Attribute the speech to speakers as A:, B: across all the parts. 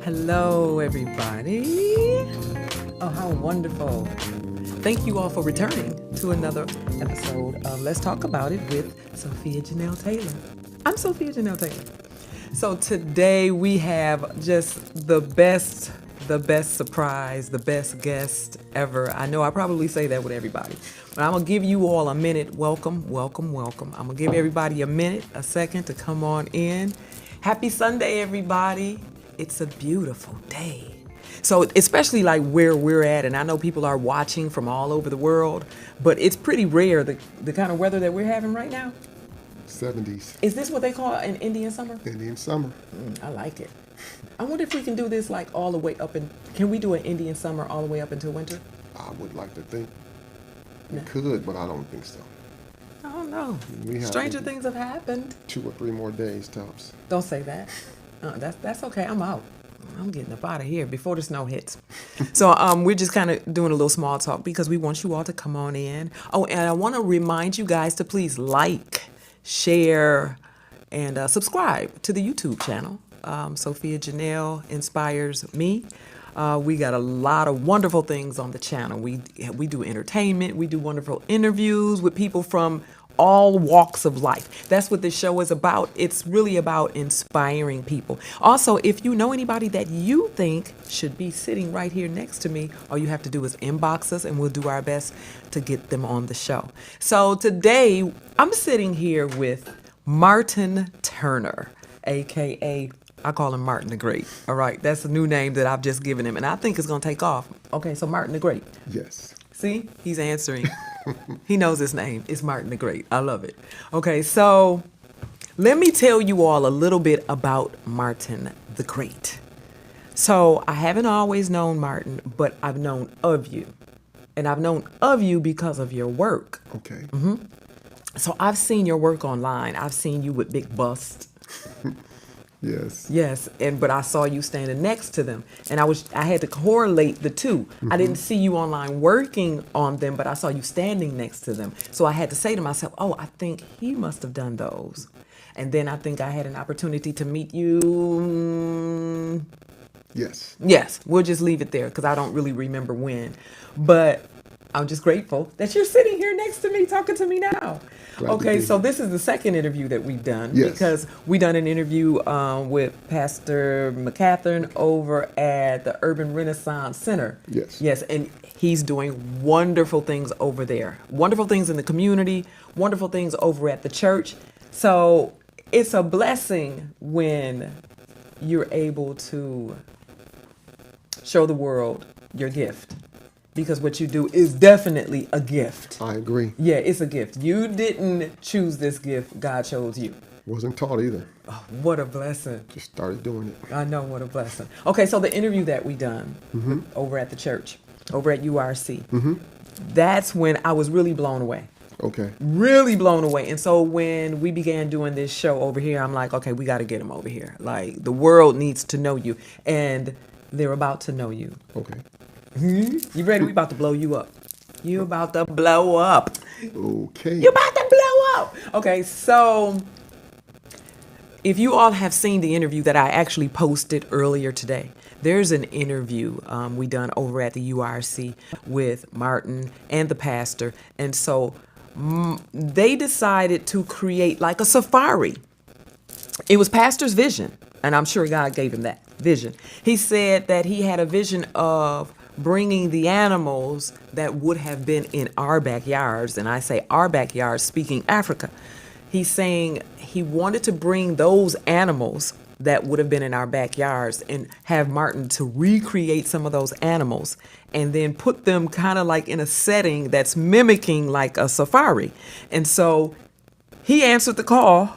A: Hello, everybody. Oh, how wonderful. Thank you all for returning to another episode of Let's Talk About It with Sophia Janell Taylor. I'm Sophia Janell Taylor. So today we have just the best surprise, the best guest ever. I know I probably say that with everybody, but I'm going to give you all a minute. Welcome. I'm going to give everybody a second to come on in. Happy Sunday, everybody. It's a beautiful day. So especially like where we're at, and I know people are watching from all over the world, but it's pretty rare, the kind of weather that we're having right now.
B: 70s.
A: Is this what they call an Indian summer?
B: Indian summer.
A: I like it. I wonder if we can do this like all the way up can we do an Indian summer all the way up until winter?
B: I would like to think we could, but I don't think so.
A: I don't know. Stranger things have happened. 2 or 3
B: more days tops.
A: Don't say that. That's okay. I'm out. I'm getting up out of here before the snow hits. So we're just kind of doing a little small talk because we want you all to come on in. Oh, and I want to remind you guys to please like, share, and subscribe to the YouTube channel. Sophia Janell Inspires Me. We got a lot of wonderful things on the channel. We do entertainment. We do wonderful interviews with people from all walks of life. That's what this show is about. It's really about inspiring people. Also, if you know anybody that you think should be sitting right here next to me, all you have to do is inbox us and we'll do our best to get them on the show. So today, I'm sitting here with Martin Turner, aka I call him Martin the Great. All right, that's a new name that I've just given him, and I think it's going to take off. Okay, so Martin the Great.
B: Yes.
A: See, he's answering. He knows his name. It's Martin the Great. I love it. Okay, so let me tell you all a little bit about Martin the Great. So I haven't always known Martin, but I've known of you. And I've known of you because of your work.
B: Okay.
A: So I've seen your work online. I've seen you with big busts.
B: Yes.
A: Yes, but I saw you standing next to them, and I had to correlate the two. I didn't see you online working on them, but I saw you standing next to them. So I had to say to myself, "Oh, I think he must have done those." And then I think I had an opportunity to meet you.
B: Yes.
A: Yes, we'll just leave it there because I don't really remember when, but I'm just grateful that you're sitting here next to me talking to me now. Okay, so this is the second interview that we've done because we done an interview with Pastor McCathern over at the Urban Renaissance Center.
B: Yes.
A: Yes, and he's doing wonderful things over there. Wonderful things in the community, wonderful things over at the church. So it's a blessing when you're able to show the world your gift. Because what you do is definitely a gift.
B: I agree.
A: Yeah, it's a gift. You didn't choose this gift. God chose you.
B: Wasn't taught either.
A: Oh, what a blessing.
B: Just started doing it.
A: I know, what a blessing. Okay, so the interview that we done over at the church, over at URC, that's when I was really blown away.
B: Okay.
A: Really blown away. And so when we began doing this show over here, I'm like, okay, we got to get him over here. Like, the world needs to know you. And they're about to know you.
B: Okay.
A: You ready? We about to blow you up. You about to blow up.
B: Okay.
A: You about to blow up. Okay, so if you all have seen the interview that I actually posted earlier today, there's an interview we done over at the URC with Martin and the pastor. And so they decided to create like a safari. It was pastor's vision, and I'm sure God gave him that vision. He said that he had a vision of bringing the animals that would have been in our backyards, and I say our backyards, speaking Africa. He's saying he wanted to bring those animals that would have been in our backyards and have Martin to recreate some of those animals and then put them kind of like in a setting that's mimicking like a safari. And so he answered the call.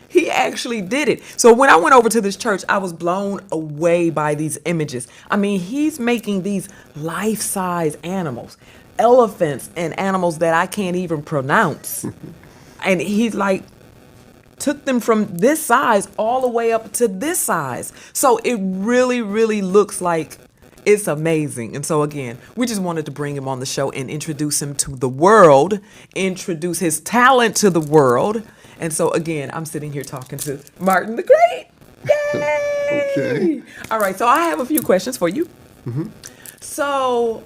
A: He actually did it. So when I went over to this church, I was blown away by these images. I mean, he's making these life-size animals, elephants and animals that I can't even pronounce. And he's like, took them from this size all the way up to this size. So it really, really looks like it's amazing. And so again, we just wanted to bring him on the show and introduce him to the world, introduce his talent to the world. And so again, I'm sitting here talking to Martin the Great. Yay!
B: Okay.
A: All right, so I have a few questions for you. So,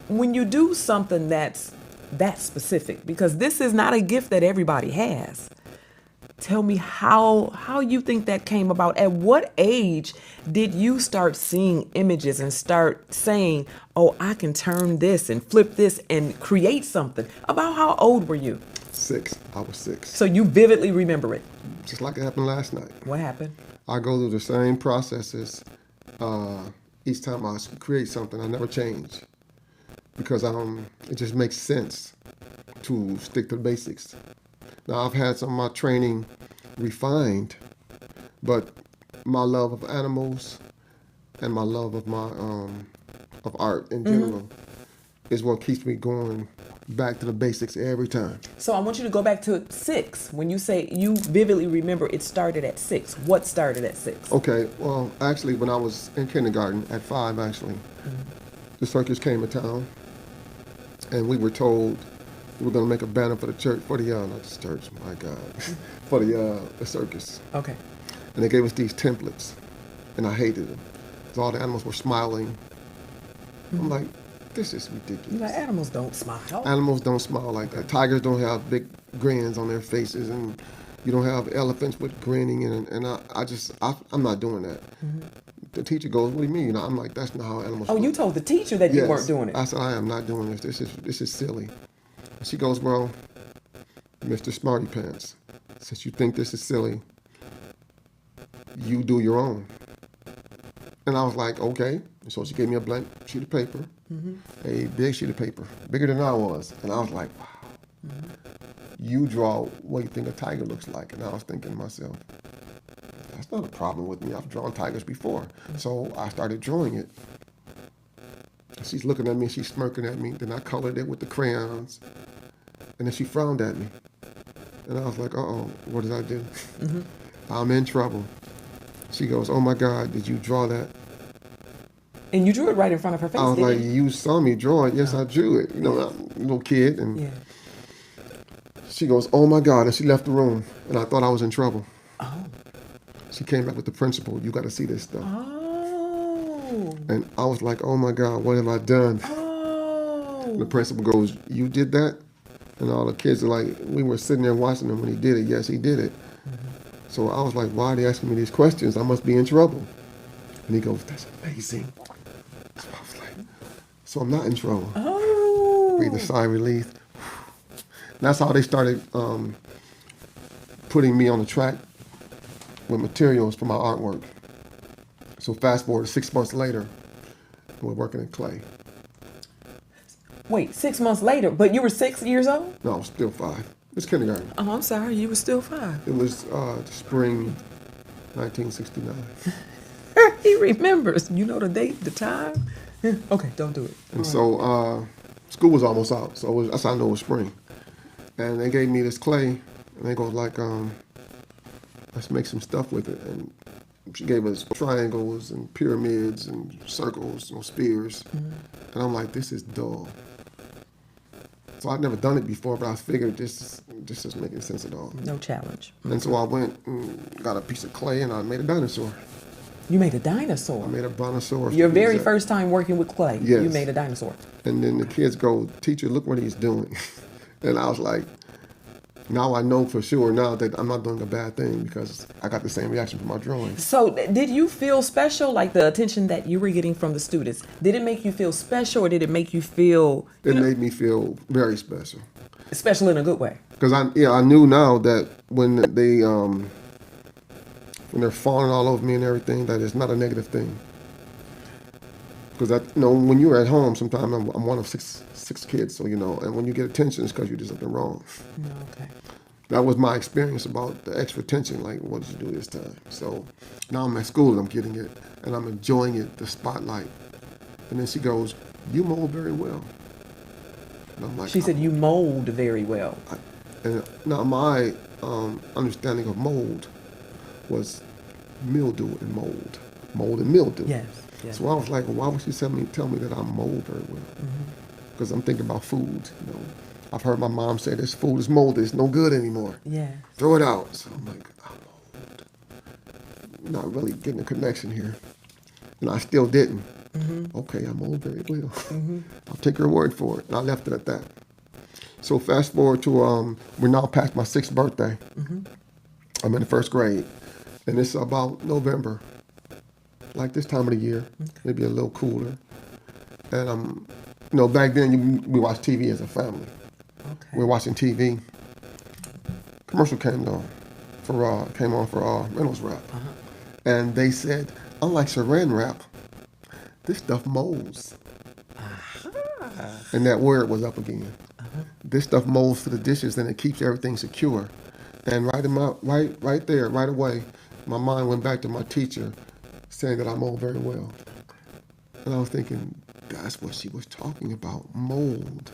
A: when you do something that's that specific, because this is not a gift that everybody has, tell me how you think that came about. At what age did you start seeing images and start saying, "Oh, I can turn this and flip this and create something"? About how old were you?
B: 6. I was 6.
A: So you vividly remember it.
B: Just like it happened last night.
A: What happened?
B: I go through the same processes. Each time I create something, I never change because it just makes sense to stick to the basics. Now, I've had some of my training refined, but my love of animals and my love of my of art in general is what keeps me going back to the basics every time.
A: So I want you to go back to 6. When you say you vividly remember it started at 6, what started at 6?
B: Okay, well, actually, when I was in kindergarten, at 5, actually, the circus came to town, and we were told we were going to make a banner for the church, for the, not the church, my God, for the circus.
A: Okay.
B: And they gave us these templates, and I hated them. So all the animals were smiling. I'm like, this is ridiculous.
A: Like, animals don't smile.
B: Animals don't smile like that. Tigers don't have big grins on their faces, and you don't have elephants with grinning. And I'm not doing that. The teacher goes, "What do you mean?" I'm like, "That's not how animals."
A: Oh, you told the teacher that you
B: Yes.
A: weren't doing it.
B: I said, "I am not doing this. This is silly." And she goes, "Well, Mr. Smarty Pants, since you think this is silly, you do your own." And I was like, "Okay." And so she gave me a blank sheet of paper, a big sheet of paper, bigger than I was. And I was like, "Wow, you draw what you think a tiger looks like." And I was thinking to myself, that's not a problem with me. I've drawn tigers before. So I started drawing it. She's looking at me, she's smirking at me. Then I colored it with the crayons. And then she frowned at me. And I was like, uh-oh, what did I do? I'm in trouble. She goes, "Oh my God, did you draw that?"
A: And you drew it right in front of her face,
B: I was
A: didn't
B: like,
A: you?
B: "You saw me draw it." "Yes, I drew it." I'm a little kid. And
A: Yeah.
B: she goes, "Oh my God," and she left the room. And I thought I was in trouble.
A: Oh.
B: She came back with the principal. "You got to see this stuff."
A: Oh.
B: And I was like, "Oh my God, what have I done?"
A: Oh.
B: The principal goes, "You did that?" And all the kids are like, we were sitting there watching him when he did it. Yes, he did it. So I was like, why are they asking me these questions? I must be in trouble. And he goes, "That's amazing." So I was like, so I'm not in trouble.
A: Oh.
B: Breathe a sigh of relief. That's how they started putting me on the track with materials for my artwork. So fast forward 6 months later, we're working in clay.
A: Wait, 6 months later, but you were 6 years old?
B: No, I was still 5. It's kindergarten.
A: Oh, I'm sorry, you were still 5.
B: It was spring 1969.
A: He remembers. You know the date, the time? Okay, don't do it.
B: And so school was almost out, so that's how I know it was spring. And they gave me this clay, and they go like, let's make some stuff with it. And she gave us triangles and pyramids and circles, spears. And I'm like, this is dull. So I'd never done it before, but I figured this is making sense at all.
A: No challenge.
B: And so I went and got a piece of clay, and I made a dinosaur.
A: You made a dinosaur.
B: I made a brontosaurus.
A: Your very first time working with clay,
B: Yes.
A: you made a dinosaur.
B: And then the kids go, "Teacher, look what he's doing." And I was like, now I know for sure now that I'm not doing a bad thing because I got the same reaction from my drawings.
A: So did you feel special, like the attention that you were getting from the students? Did it make you feel special, or did it make you feel
B: It made me feel very special.
A: special in a good way?
B: Because I knew now that when they're fawning all over me and everything, that it's not a negative thing. Because when you're at home, sometimes I'm one of six kids, so and when you get attention, it's because you did something wrong.
A: Okay.
B: That was my experience about the extra attention. Like, what did you do this time? So now I'm at school and I'm getting it, and I'm enjoying it, the spotlight. And then she goes, "You mold very well." And I'm like,
A: She said you mold very well.
B: And now my understanding of mold was mildew and mold and mildew.
A: Yes. Yes.
B: So I was like, well, why would she tell me that I mold very well? Because I'm thinking about food. I've heard my mom say this food is molded. It's no good anymore.
A: Yeah.
B: Throw it out. So I'm like, I mold. not really getting a connection here. And I still didn't. Okay, I'm old very well. I'll take her word for it. And I left it at that. So fast forward to, we're now past my 6th birthday. I'm in the 1st grade. And it's about November, like this time of the year, maybe a little cooler. And, back then we watched TV as a family.
A: Okay.
B: We were watching TV. Commercial came on for Reynolds Wrap. And they said, unlike Saran Wrap, this stuff molds. And that word was up again. This stuff molds to the dishes and it keeps everything secure. And right there, right away, my mind went back to my teacher saying that I mold very well. And I was thinking, that's what she was talking about, mold.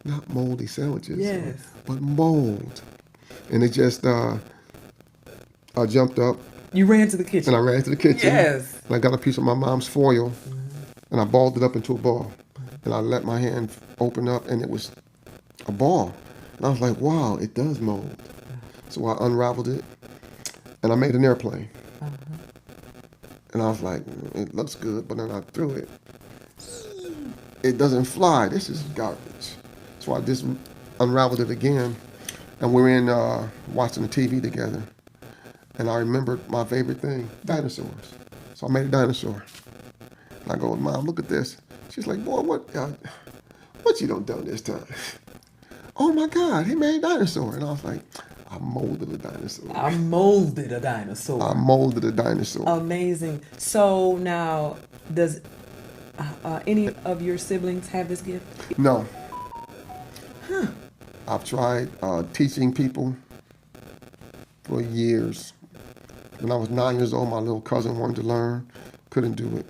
B: Not moldy sandwiches,
A: Yes.
B: but mold. And it just, I jumped up
A: You ran to the kitchen.
B: and I ran to the kitchen.
A: Yes.
B: And I got a piece of my mom's foil and I balled it up into a ball. And I let my hand open up and it was a ball. And I was like, wow, it does mold. So I unraveled it and I made an airplane. And I was like, it looks good, but then I threw it. It doesn't fly. This is garbage. So I just unraveled it again. And we were in watching the TV together. And I remembered my favorite thing, dinosaurs. So I made a dinosaur. And I go, Mom, look at this. She's like, boy, what you done this time? Oh my God, he made a dinosaur. And I was like, I molded a dinosaur.
A: I molded a dinosaur.
B: I molded a dinosaur.
A: Amazing. So now, does any of your siblings have this gift?
B: No. I've tried teaching people for years. When I was 9 years old, my little cousin wanted to learn. Couldn't do it.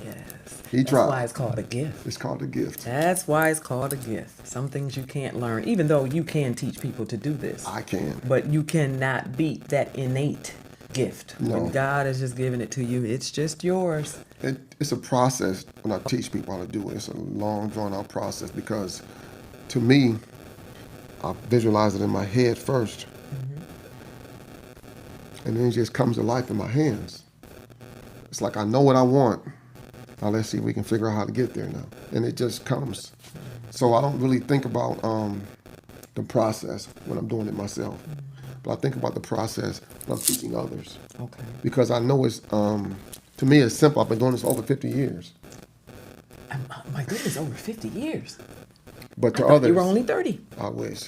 A: Yes.
B: He tried.
A: That's why it's called a gift.
B: It's called a gift.
A: That's why it's called a gift. Some things you can't learn, even though you can teach people to do this.
B: I can.
A: But you cannot beat that innate gift.
B: No.
A: When God has just given it to you, it's just yours.
B: It's a process when I teach people how to do it. It's a long, drawn-out process because, to me, I visualize it in my head first. And then it just comes to life in my hands. It's like I know what I want. Now let's see if we can figure out how to get there now. And it just comes. So I don't really think about the process when I'm doing it myself. But I think about the process when I'm teaching others.
A: Okay.
B: Because I know it's, to me, it's simple. I've been doing this for over 50 years.
A: My goodness, over 50 years.
B: But to
A: I thought
B: others,
A: you were only 30.
B: I wish.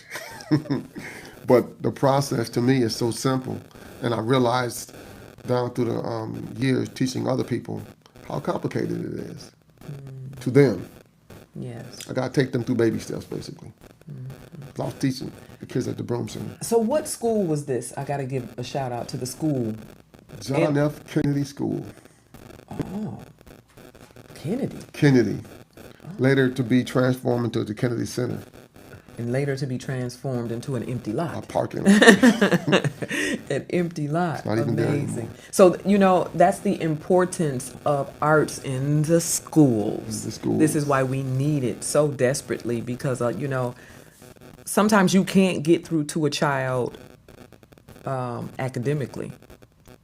B: But the process to me is so simple. And I realized down through the years teaching other people how complicated it is to them.
A: Yes.
B: I got to take them through baby steps, basically. I was teaching the kids at the Broom Center.
A: So what school was this? I got to give a shout out to the school.
B: John F. Kennedy School.
A: Oh, Kennedy.
B: Kennedy. Later to be transformed into the Kennedy Center.
A: And later to be transformed into an empty
B: A
A: lot.
B: parking lot.
A: An empty lot.
B: not even there
A: Amazing.
B: anymore.
A: So, that's the importance of arts in the schools.
B: The schools.
A: This is why we need it so desperately because, sometimes you can't get through to a child academically.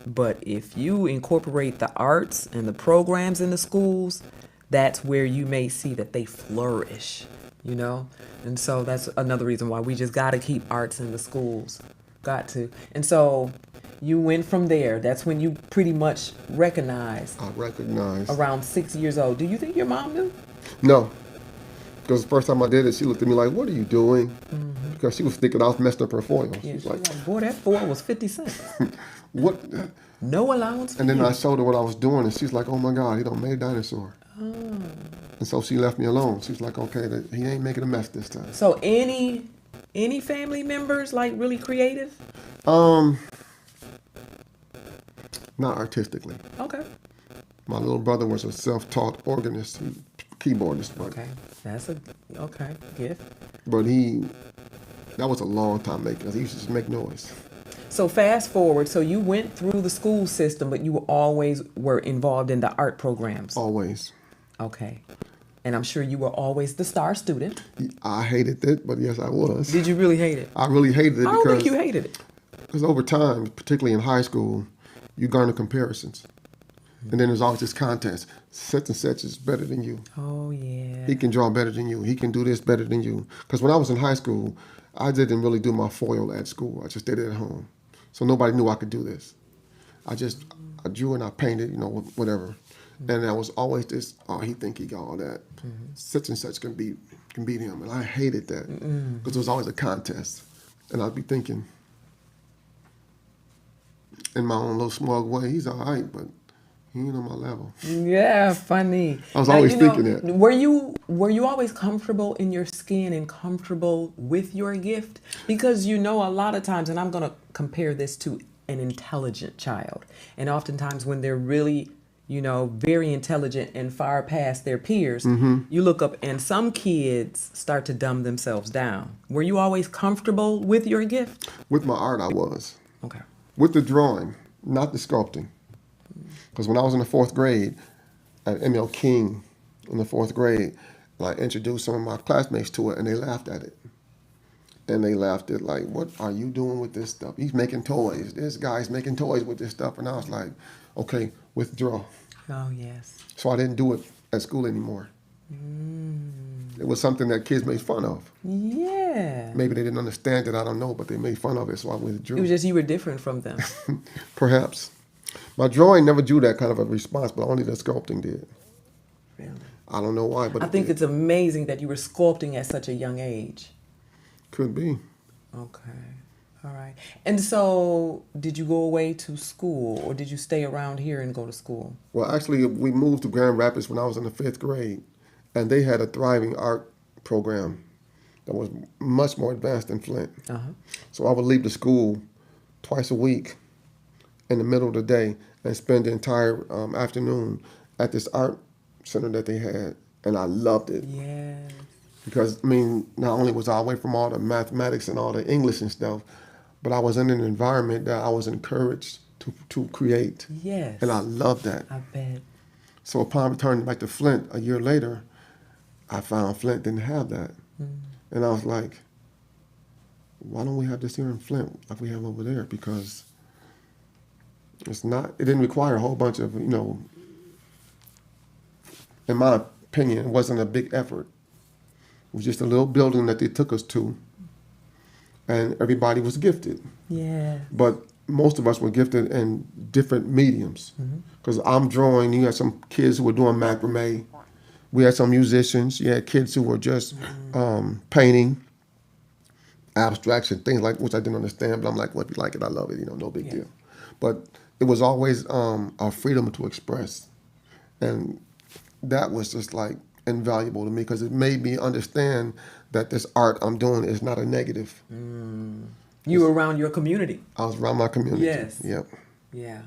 A: But if you incorporate the arts and the programs in the schools, that's where you may see that they flourish, And so that's another reason why we just got to keep arts in the schools. Got to. And so you went from there. That's when you pretty much recognized
B: I recognized.
A: around 6 years old. Do you think your mom knew?
B: No. Because the first time I did it, she looked at me like, what are you doing? Because she was thinking I was messing up her foil. She
A: Yeah,
B: was
A: she's
B: like,
A: like, boy, that foil was 50 cents.
B: what?
A: No allowance for
B: And then
A: you.
B: I showed her what I was doing, and she's like, oh my God, he done made a dinosaur. And so she left me alone. She's like, okay, he ain't making a mess this time.
A: So any family members like really creative?
B: Not artistically.
A: Okay.
B: My little brother was a self-taught organist, keyboardist,
A: Okay. That's a gift.
B: but that was a long time making, because he used to just make noise.
A: So fast forward, so you went through the school system, but you always were involved in the art programs.
B: Always.
A: Okay. And I'm sure you were always the star student.
B: I hated it, but yes, I was.
A: Did you really hate it?
B: I really hated it
A: I don't
B: because
A: think you hated it.
B: over time, particularly in high school, you garner comparisons. And then there's always this contest. Such and such is better than you.
A: Oh, yeah.
B: He can draw better than you. He can do this better than you. Because when I was in high school, I didn't really do my foil at school. I just did it at home. So nobody knew I could do this. I drew and I painted, whatever. And there was always this, oh, he think he got all that. Such and such can beat him. And I hated that because it was always a contest. And I'd be thinking, in my own little smug way, he's all right, but he ain't on my level.
A: Yeah, funny.
B: I was always thinking that.
A: Were you always comfortable in your skin and comfortable with your gift? Because a lot of times, and I'm going to compare this to an intelligent child, and oftentimes when they're really, very intelligent and far past their peers, you look up and some kids start to dumb themselves down. Were you always comfortable with your gift?
B: With my art, I was.
A: Okay.
B: With the drawing, not the sculpting. Because when I was in the 4th grade at M.L. King in the 4th grade, I introduced some of my classmates to it, and they laughed at it. And they laughed at like, what are you doing with this stuff? He's making toys. This guy's making toys with this stuff. And I was like, okay, withdraw.
A: Oh, yes.
B: So I didn't do it at school anymore. It was something that kids made fun of.
A: Yeah.
B: Maybe they didn't understand it, I don't know, but they made fun of it, so I withdrew.
A: It was just you were different from them.
B: Perhaps. My drawing never drew that kind of a response, but only the sculpting did.
A: Really?
B: I don't know why, but
A: I think it's amazing that you were sculpting at such a young age.
B: Could be.
A: Okay. All right. And so did you go away to school or did you stay around here and go to school?
B: Well, actually, we moved to Grand Rapids when I was in the 5th grade, and they had a thriving art program that was much more advanced than Flint.
A: Uh-huh.
B: So I would leave the school twice a week in the middle of the day and spend the entire afternoon at this art center that they had, and I loved it.
A: Yes.
B: Because, not only was I away from all the mathematics and all the English and stuff, but I was in an environment that I was encouraged to create.
A: Yes.
B: And I loved that.
A: I bet.
B: So upon returning back to Flint a year later, I found Flint didn't have that. And I was like, why don't we have this here in Flint like we have over there? Because it didn't require a whole bunch of, in my opinion, it wasn't a big effort. It was just a little building that they took us to, and everybody was gifted.
A: Yeah.
B: But most of us were gifted in different mediums. Because I'm drawing, you had some kids who were doing macrame. We had some musicians. You had kids who were just painting, abstraction, things like which I didn't understand. But I'm like, well, if you like it, I love it. No big deal. But it was always our freedom to express. And that was just like invaluable to me because it made me understand that this art I'm doing is not a negative.
A: You were around your community.
B: I was around my community.
A: Yes.
B: Yep.
A: Yeah.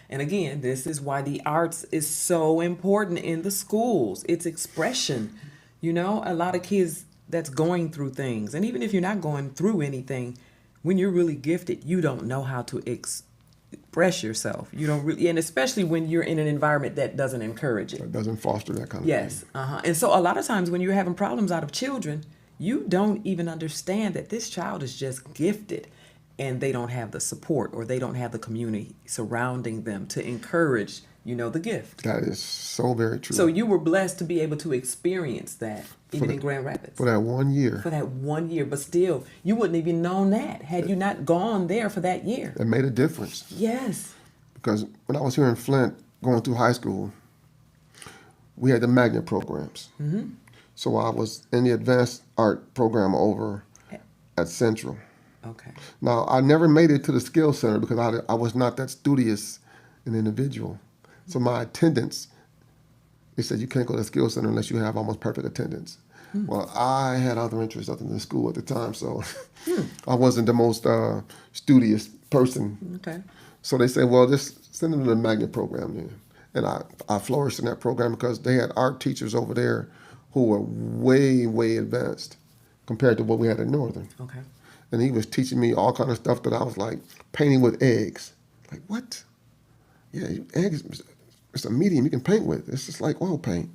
A: And again, this is why the arts is so important in the schools. It's expression. A lot of kids that's going through things, and even if you're not going through anything, when you're really gifted, you don't know how to express yourself. You don't really, and especially when you're in an environment that doesn't encourage it.
B: It doesn't foster that kind of
A: Yes.
B: thing.
A: And so a lot of times when you're having problems out of children, you don't even understand that this child is just gifted and they don't have the support or they don't have the community surrounding them to encourage, the gift.
B: That is so very true.
A: So you were blessed to be able to experience that even in Grand Rapids.
B: For that 1 year.
A: For that 1 year. But still, you wouldn't even known that had you not gone there for that year.
B: It made a difference.
A: Yes.
B: Because when I was here in Flint, going through high school, we had the magnet programs. So I was in the advanced art program over at Central.
A: Okay.
B: Now, I never made it to the skill center because I was not that studious an individual. So my attendance, they said you can't go to the skill center unless you have almost perfect attendance. Well, I had other interests other than school at the time, so I wasn't the most studious person.
A: Okay.
B: So they said, well, just send them to the magnet program then. And I flourished in that program because they had art teachers over there who were way, way advanced compared to what we had at Northern.
A: Okay.
B: And he was teaching me all kind of stuff that I was like, painting with eggs. Like, what? Yeah, eggs, it's a medium you can paint with. It's just like oil paint.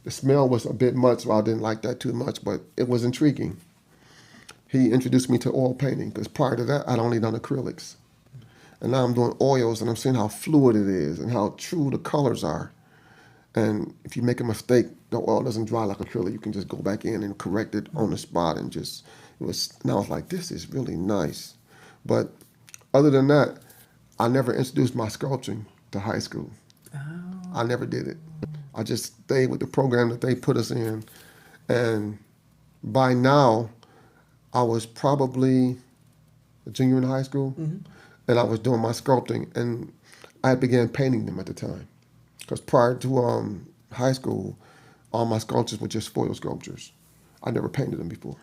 B: The smell was a bit much, so I didn't like that too much, but it was intriguing. He introduced me to oil painting because prior to that, I'd only done acrylics. And now I'm doing oils, and I'm seeing how fluid it is and how true the colors are. And if you make a mistake, the oil doesn't dry like acrylic. You can just go back in and correct it on the spot, and just and I was like, this is really nice. But other than that, I never introduced my sculpting to high school. I never did it. I just stayed with the program that they put us in. And by now, I was probably a junior in high school, and I was doing my sculpting, and I began painting them at the time. Because prior to high school, all my sculptures were just foil sculptures. I never painted them before.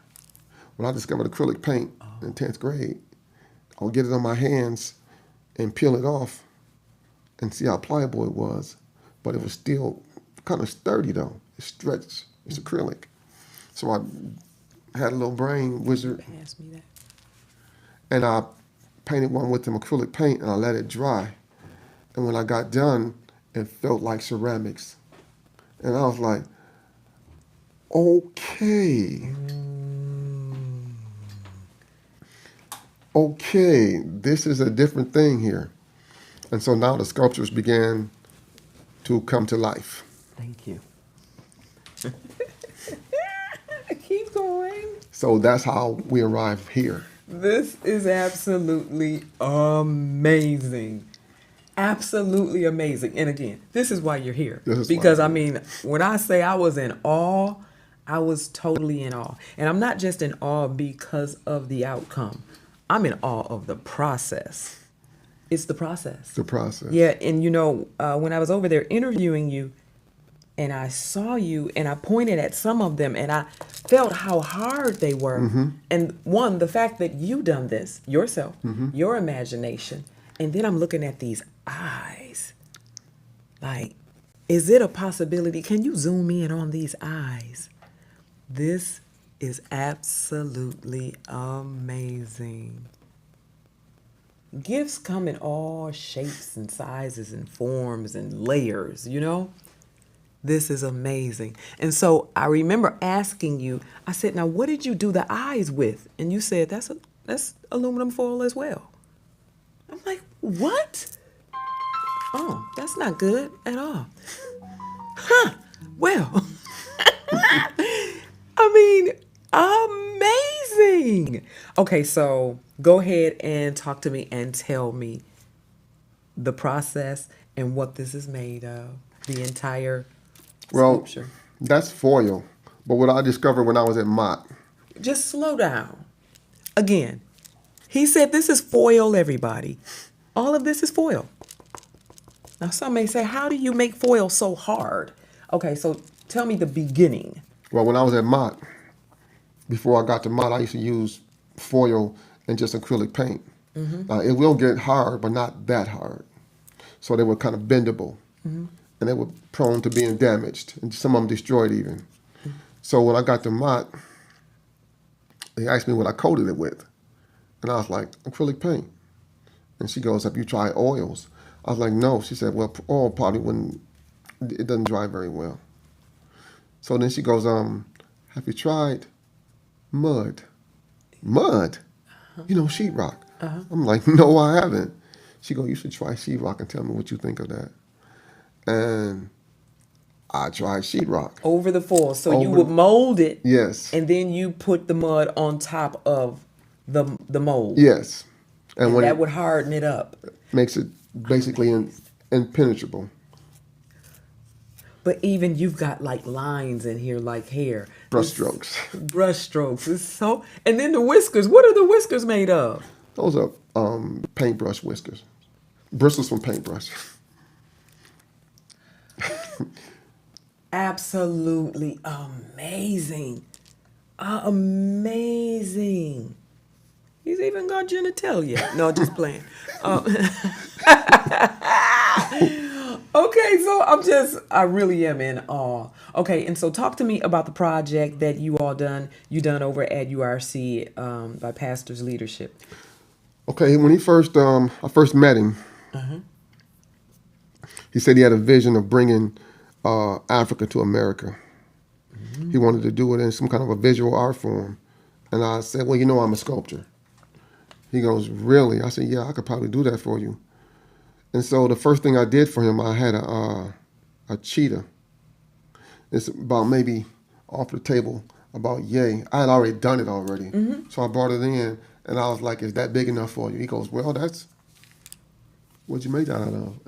B: When I discovered acrylic paint in 10th grade, I would get it on my hands and peel it off and see how pliable it was. But it was still kind of sturdy though. It's stretched, it's acrylic. So I had a little brain wizard.
A: Pass me that.
B: And I painted one with some acrylic paint, and I let it dry. And when I got done, it felt like ceramics. And I was like, okay. Okay, this is a different thing here. And so now the sculptures began to come to life.
A: Thank you. Keep going.
B: So that's how we arrived here.
A: This is absolutely amazing. Absolutely amazing. And again, this is why you're here. Because, I mean, when I say I was in awe, I was totally in awe. And I'm not just in awe because of the outcome. I'm in awe of the process. It's the process.
B: The process.
A: Yeah, and you know, when I was over there interviewing you, and I saw you, and I pointed at some of them, and I felt how hard they were. And one, the fact that you done this yourself, your imagination, and then I'm looking at these eyes. Like, is it a possibility? Can you zoom in on these eyes? This is absolutely amazing. Gifts come in all shapes and sizes and forms and layers, you know? This is amazing. And so I remember asking you, I said, now what did you do the eyes with? And you said, that's aluminum foil as well. I'm like, what? Oh, that's not good at all. Huh, well, I mean, amazing. Okay, so go ahead and talk to me and tell me the process and what this is made of, the entire sculpture.
B: That's foil. But what I discovered when I was at Mott.
A: Just slow down. Again, he said this is foil, everybody. All of this is foil. Now, some may say, how do you make foil so hard? Okay, so tell me the beginning.
B: Well, when I was at Mott, before I got to Mott, I used to use foil and just acrylic paint. It will get hard, but not that hard. So they were kind of bendable. And they were prone to being damaged, and some of them destroyed even. So when I got to Mott, they asked me what I coated it with. And I was like, acrylic paint. And she goes, have you tried oils? I was like, no. She said, well, oil probably wouldn't, it doesn't dry very well. So then she goes, have you tried mud? Mud? You know, sheetrock. I'm like, no, I haven't. She goes, you should try sheetrock and tell me what you think of that. And I tried sheetrock.
A: Over the foil. So you would mold it.
B: Yes.
A: And then you put the mud on top of the mold.
B: Yes.
A: And when that would harden it up.
B: Makes it basically impenetrable.
A: But even you've got like lines in here like hair.
B: Brush strokes.
A: Brush strokes. It's so, and then the whiskers. What are the whiskers made of?
B: Those are paintbrush whiskers. Bristles from paintbrush.
A: Absolutely amazing. Amazing. He's even got genitalia. No, just playing. Okay, so I really am in awe. Okay, and so talk to me about the project that you done over at URC by Pastor's leadership.
B: Okay, when I first met him, he said he had a vision of bringing Africa to America. He wanted to do it in some kind of a visual art form. And I said, well, you know, I'm a sculptor. He goes, really? I said, yeah, I could probably do that for you. And so the first thing I did for him, I had a cheetah. It's about maybe off the table, about yay. I had already done it already. So I brought it in, and I was like, is that big enough for you? He goes, well, that's what you made that out of.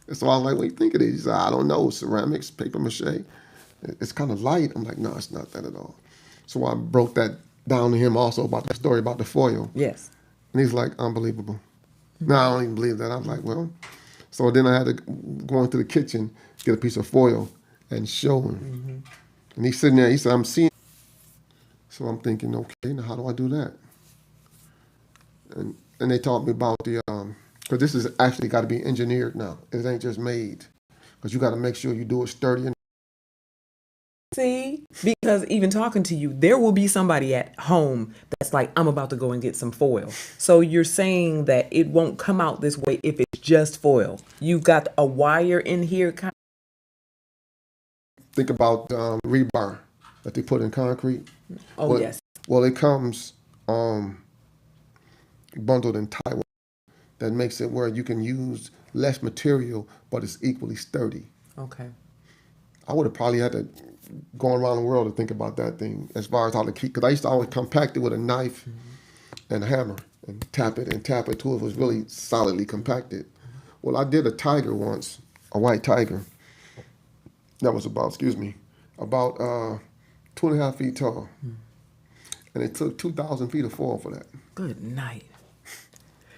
B: And so I was like, what do you think it is? He said, I don't know, ceramics, paper mache. It's kind of light. I'm like, no, it's not that at all. So I broke that down to him also about the story about the foil.
A: Yes.
B: And he's like, unbelievable. No, I don't even believe that. I was like, well. So then I had to go into the kitchen, get a piece of foil, and show him. And he's sitting there. He said, I'm seeing. So I'm thinking, okay, now how do I do that? And they taught me about the, because this is actually got to be engineered now. It ain't just made. Because you got to make sure you do it sturdy.
A: See, because even talking to you, there will be somebody at home that's like, I'm about to go and get some foil. So you're saying that it won't come out this way if it's just foil. You've got a wire in here.
B: Think about rebar that they put in concrete.
A: Oh,
B: well,
A: yes.
B: Well, it comes bundled in Taiwan. That makes it where you can use less material, but it's equally sturdy.
A: Okay.
B: I would have probably had to go around the world to think about that thing as far as how to keep, because I used to always compact it with a knife and a hammer and tap it till it was really solidly compacted. Well, I did a tiger once, a white tiger. That was about 2.5 feet tall. And it took 2,000 feet of foil for that.
A: Good night.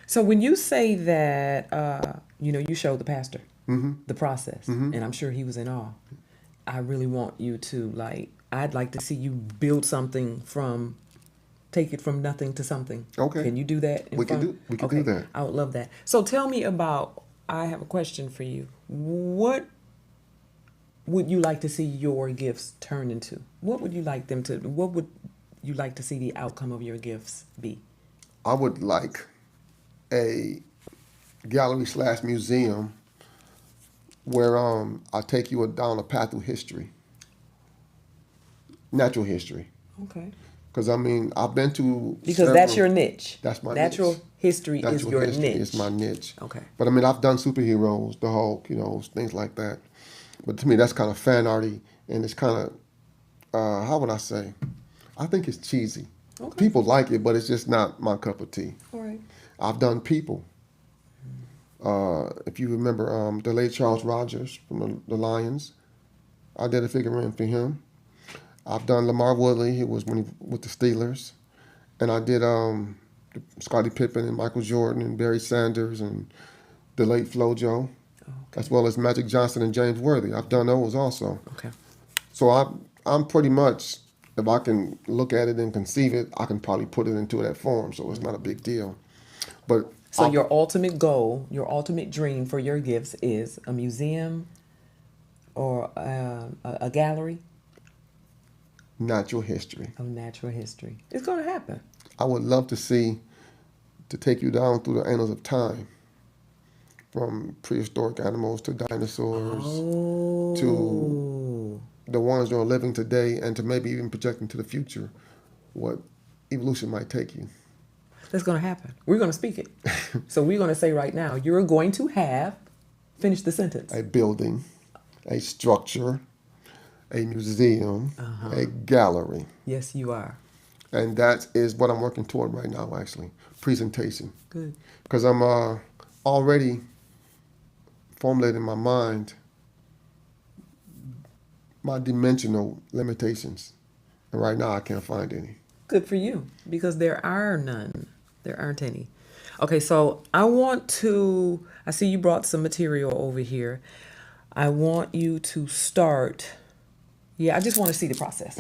A: So when you say that, you showed the pastor the process, and I'm sure he was in awe. I really want you to I'd like to see you build something take it from nothing to something.
B: Okay.
A: Can you do that?
B: We can do that.
A: I would love that. So tell me I have a question for you. What would you like to see your gifts turn into? What would you like to see the outcome of your gifts be?
B: I would like a gallery/museum where I take you down a path of history, natural history.
A: Okay.
B: Because I've been to
A: that's your niche.
B: That's my
A: natural
B: niche.
A: History is your niche.
B: It's my niche.
A: Okay.
B: But I've done superheroes, the Hulk, things like that. But to me, that's kind of fan arty, and it's kind of how would I say? I think it's cheesy.
A: Okay.
B: People like it, but it's just not my cup of tea.
A: All right.
B: I've done people. If you remember the late Charles Rogers from the Lions, I did a figurine for him. I've done Lamar Woodley. He was with the Steelers, and I did Scottie Pippen and Michael Jordan and Barry Sanders and the late FloJo, as well as Magic Johnson and James Worthy. I've done those also.
A: Okay.
B: So I'm pretty much, if I can look at it and conceive it, I can probably put it into that form. So it's not a big deal. But
A: so your ultimate goal, your ultimate dream for your gifts is a museum or a gallery?
B: Natural history.
A: Of natural history. It's going to happen.
B: I would love to take you down through the annals of time, from prehistoric animals to dinosaurs to the ones that are living today, and to maybe even project into the future what evolution might take you.
A: That's going to happen. We're going to speak it. So we're going to say right now, you're going to finish the sentence.
B: A building, a structure, a museum, a gallery.
A: Yes, you are.
B: And that is what I'm working toward right now, actually. Presentation.
A: Good.
B: Because I'm already formulating in my mind my dimensional limitations. And right now I can't find any.
A: Good for you, because there are none. There aren't any. Okay, so I see you brought some material over here. I want you to start. Yeah, I just want to see the process.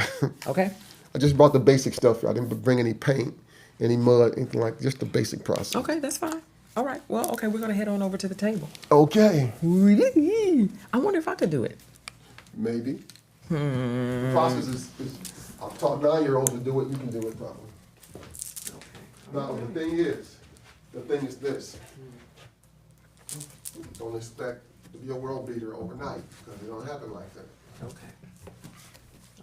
A: Okay?
B: I just brought the basic stuff. I didn't bring any paint, any mud, anything like just the basic process.
A: Okay, that's fine. All right. Well, okay, we're going to head on over to the table.
B: Okay.
A: I wonder if I could do it.
B: Maybe. The process is I've taught 9-year-olds to do it. You can do it probably. Now, the thing is this. Don't expect to be a world beater overnight, because it don't happen like that.
A: Okay.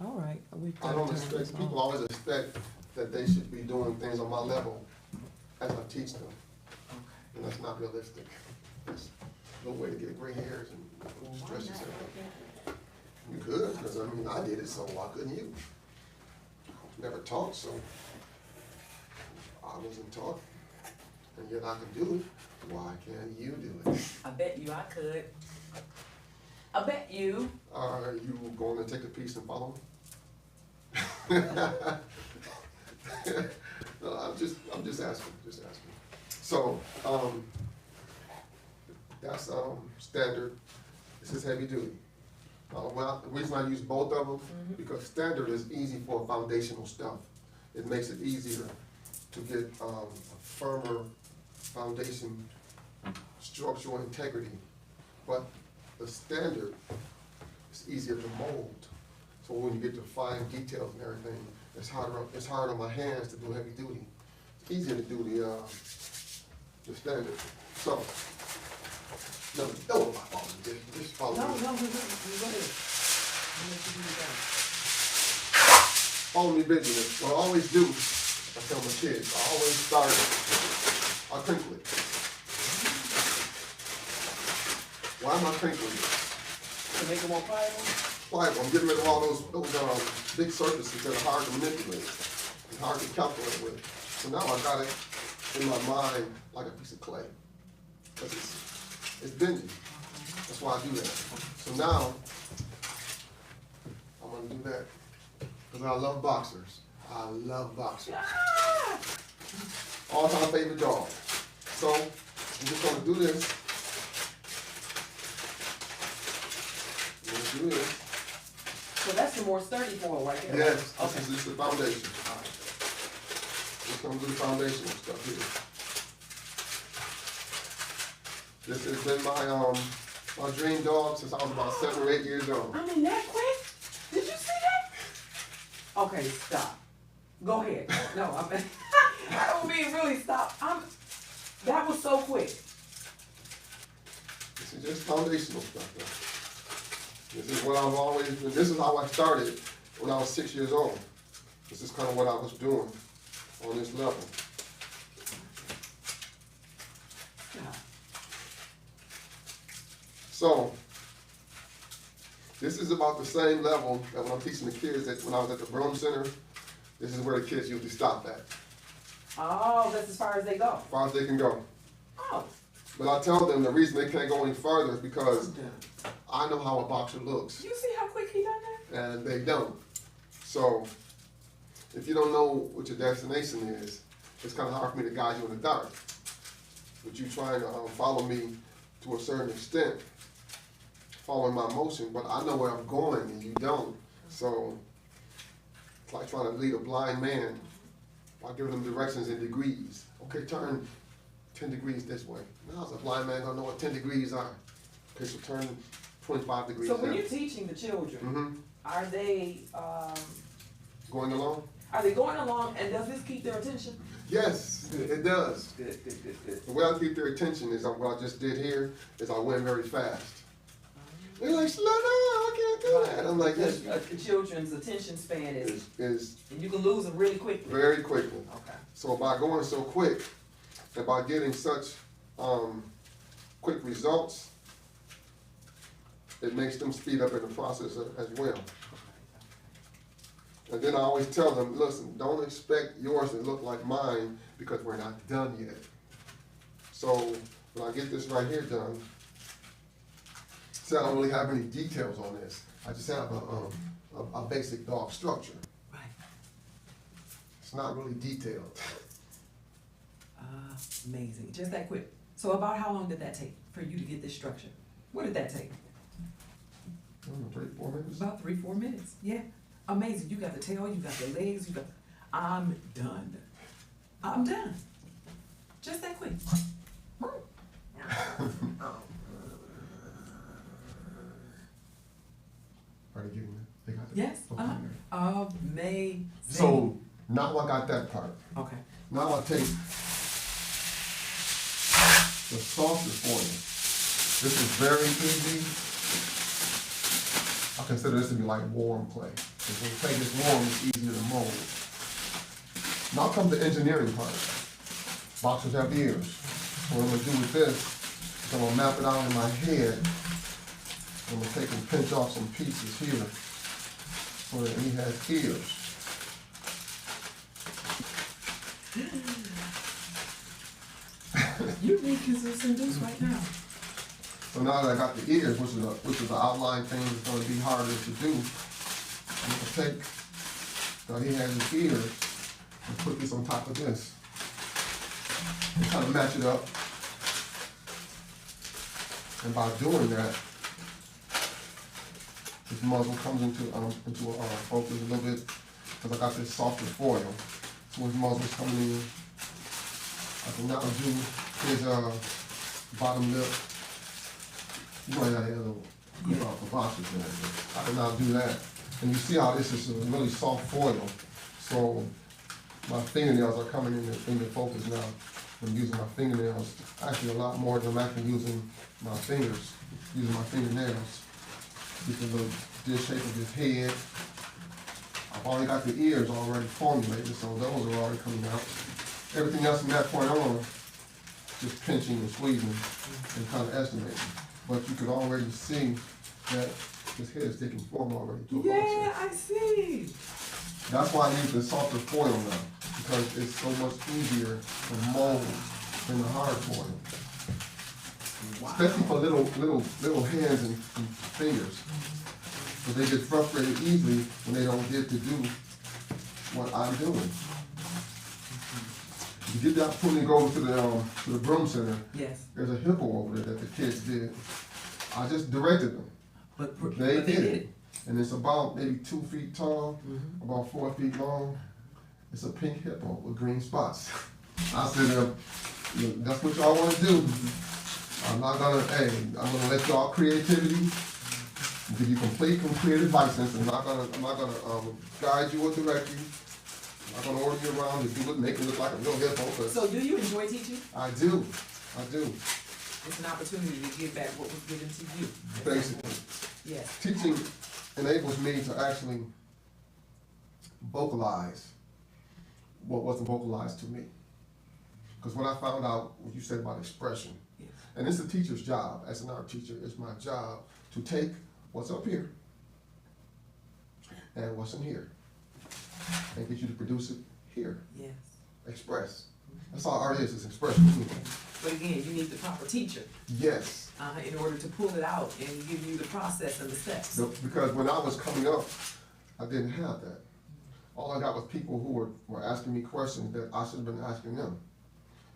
A: All right.
B: I don't expect, people always expect that they should be doing things on my level as I teach them. And that's not realistic. There's no way to get gray hairs and stretch yourself. You could, because I mean, I did it, so why couldn't you? Never taught, so I wasn't taught, and yet I can do it. Why can't you do it?
A: I bet you I could. I bet you.
B: Are you going to take a piece and follow me? No, I'm just asking, So, that's standard. This is heavy duty. Well, the reason I use both of them because standard is easy for foundational stuff. It makes it easier to get a firmer foundation, structural integrity. But the standard is easier to mold. So when you get to fine details and everything, it's harder on my hands to do heavy duty. It's easier to do the standard. So, no, don't follow me. Just follow me.
A: No, go ahead.
B: Follow me business. What I always do, I tell my kids, I always start, I crinkle it. Why am I crinkling it?
A: To make it more pliable?
B: Pliable. I'm getting rid of all those big surfaces that are hard to manipulate and hard to calculate with. So now I got it in my mind like a piece of clay. Because it's bendy. That's why I do that. So now, I'm going to do that. Because I love boxers. I love boxers. All-time favorite dog. So, I'm just going to do this. I'm going to do this.
A: So that's the more sturdy form right there.
B: Yes,
A: Okay.
B: this is the foundation. Just going to do the foundational stuff here. This has been my dream dog since I was about 7 or 8 years old.
A: I mean, that quick? Did you see that? Okay, stop. Go ahead. No, I don't mean really stop. That was so quick.
B: This is just foundational stuff, though. This is what I've always been. This is how I started when I was 6 years old. This is kind of what I was doing on this level.
A: Stop.
B: So, this is about the same level that when I'm teaching the kids when I was at the Broom Center, this is where the kids usually stop at.
A: Oh, that's as far as they go.
B: As far as they can go.
A: Oh.
B: But I tell them the reason they can't go any further is because I know how a boxer looks,
A: You see how quick he done that?
B: and they don't. So, if you don't know what your destination is, it's kind of hard for me to guide you in the dark. But you trying to follow me to a certain extent, following my motion, but I know where I'm going and you don't. So it's like trying to lead a blind man by giving them directions in degrees. Okay, turn 10 degrees this way. Now as a blind man gonna know what 10 degrees are. Okay, so turn 25 degrees.
A: So when
B: down.
A: you're teaching the children,
B: Mhm.
A: are they
B: Going along?
A: going along, and does this keep their attention?
B: Yes, it does.
A: Good.
B: The way I keep their attention is what I just did here is I went very fast. They're like, slow down, I can't do that. I'm like, yes.
A: The children's attention span is,
B: Is
A: and you can lose them really quickly.
B: very quickly.
A: Okay.
B: So by going so quick and by getting such quick results, it makes them speed up in the process as well. And then I always tell them, listen, don't expect yours to look like mine because we're not done yet. So when I get this right here done, see, I don't really have any details on this. I just have a basic dog structure.
A: Right.
B: It's not really detailed.
A: Amazing. Just that quick. So about how long did that take for you to get this structure? What did that take?
B: I don't know, 3, 4 minutes.
A: About 3-4 minutes. Yeah. Amazing. You got the tail, you got the legs, I'm done. I'm done. Just that quick.
B: Are they getting it? They got it?
A: Yes.
B: Okay.
A: Amazing.
B: So now I got that part.
A: Okay.
B: Now I take the softer form. This is very easy. I consider this to be like warm clay. Because when clay gets warm, it's easier to mold. Now comes the engineering part. Boxers have ears. What I'm gonna do with this is I'm gonna map it out in my head. I'm gonna take and pinch off some pieces here so that he has ears.
A: You're making some symbols right now.
B: So now that I got the ears, which is the outline thing that's gonna be harder to do, I'm gonna take, now he has his ears, and put this on top of this. And kind of match it up. And by doing that, his muzzle comes into focus a little bit, because I got this softer foil. So his muzzle's coming in. I can now do his bottom lip. You might not have a little for boxers in it. I can now do that. And you see how this is a really soft foil. So my fingernails are coming into focus now. I'm using my fingernails, actually a lot more than I'm actually using my fingers, using my fingernails. Get the little dish shape of his head. I've already got the ears already formulated, so those are already coming out. Everything else from that point on, just pinching and squeezing and kind of estimating. But you could already see that his head is taking form already.
A: Yeah, I see.
B: That's why I use the softer foil now, because it's so much easier to mold than the hard foil. Wow. Especially for little hands and fingers. So they get frustrated easily when they don't get to do what I'm doing. You get the opportunity to go over to the Broom Center.
A: Yes.
B: There's a hippo over there that the kids did. I just directed them.
A: But
B: they did it. And it's about maybe 2 feet tall, about 4 feet long. It's a pink hippo with green spots. I said, that's what y'all want to do. I'm gonna let y'all creativity give you complete creative license. I'm not gonna guide you or direct you. I'm not gonna order you around to do it, make it look like a real hippo.
A: So do you enjoy teaching?
B: I do.
A: It's an opportunity to give back what was given to you.
B: Basically.
A: Yes.
B: Teaching enables me to actually vocalize what wasn't vocalized to me. Because when I found out what you said about expression, yes. And it's a teacher's job, as an art teacher, it's my job to take what's up here and what's in here and get you to produce it here.
A: Yes.
B: Express. That's all art is expression.
A: But again, you need the proper teacher.
B: Yes.
A: In order to pull it out and give you the process and the steps.
B: No, because when I was coming up, I didn't have that. All I got was people who were asking me questions that I should have been asking them.